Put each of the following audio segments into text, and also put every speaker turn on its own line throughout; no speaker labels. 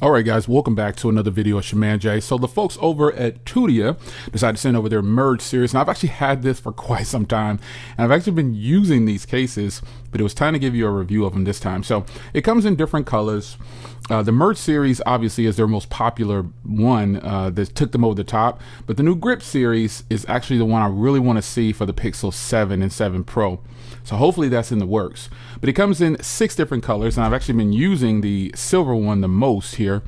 All right, guys, welcome back to another video of Shaman J. So the folks over at Tudia decided to send over their merge series. And I've actually had this for quite some time, and I've actually been using these cases, but it was time to give you a review of them this time. So it comes in different colors. The merge series obviously is their most popular one that took them over the top, but the new grip series is actually the one I really want to see for the Pixel 7 and 7 Pro. So hopefully that's in the works. But it comes in 6 different colors, and I've actually been using the silver one the most here.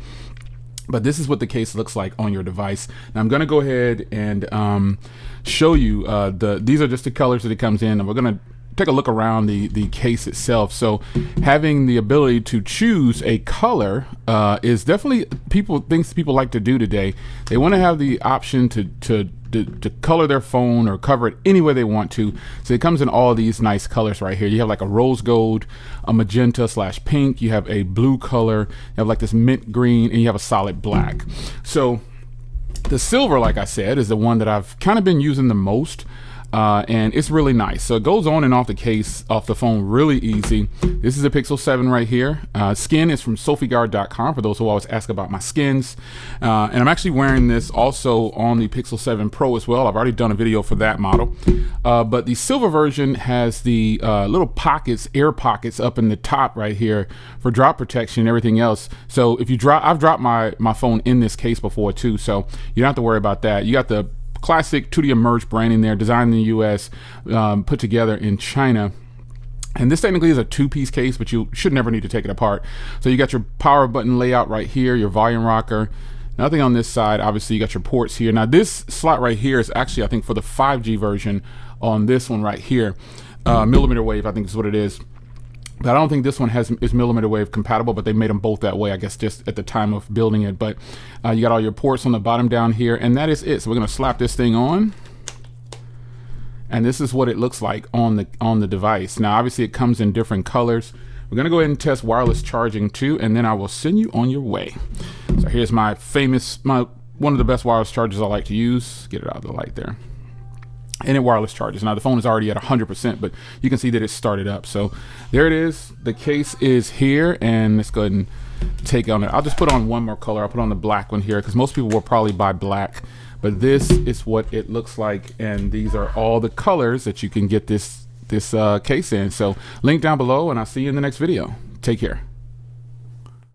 But this is what the case looks like on your device. Now I'm going to go ahead and show you these are just the colors that it comes in, and we're going to take a look around the case itself. So having the ability to choose a color is definitely things people like to do today. They want to have the option to color their phone or cover it any way they want to. So it comes in all of these nice colors right here. You have like a rose gold, a magenta / pink, you have a blue color, you have like this mint green, and you have a solid black. So the silver, like I said, is the one that I've kind of been using the most. And it's really nice. So it goes on and off the case, off the phone really easy. This is a Pixel 7 right here. Skin is from SophieGuard.com for those who always ask about my skins. And I'm actually wearing this also on the Pixel 7 Pro as well. I've already done a video for that model. But the silver version has the little pockets, air pockets up in the top right here for drop protection and everything else. So if you drop, I've dropped my phone in this case before too, so you don't have to worry about that. You got the classic Tudia merge branding there, designed in the US, put together in China. And this technically is a 2-piece case, but you should never need to take it apart. So you got your power button layout right here, your volume rocker, nothing on this side. Obviously you got your ports here. Now this slot right here is actually, I think, for the 5G version on this one right here. Millimeter wave, I think is what it is. But I don't think this one is millimeter wave compatible, but they made them both that way, I guess, just at the time of building it. But you got all your ports on the bottom down here, and that is it. So we're gonna slap this thing on, and this is what it looks like on the device. Now, obviously, it comes in different colors. We're gonna go ahead and test wireless charging too, and then I will send you on your way. So here's my one of the best wireless chargers I like to use. Get it out of the light there. And it wireless charges. Now the phone is already at 100%, but you can see that it started up. So there it is. The case is here, and let's go ahead and take on it. I'll just put on one more color. I'll put on the black one here because most people will probably buy black, but this is what it looks like, and these are all the colors that you can get this case in. So link down below, and I'll see you in the next video. Take care.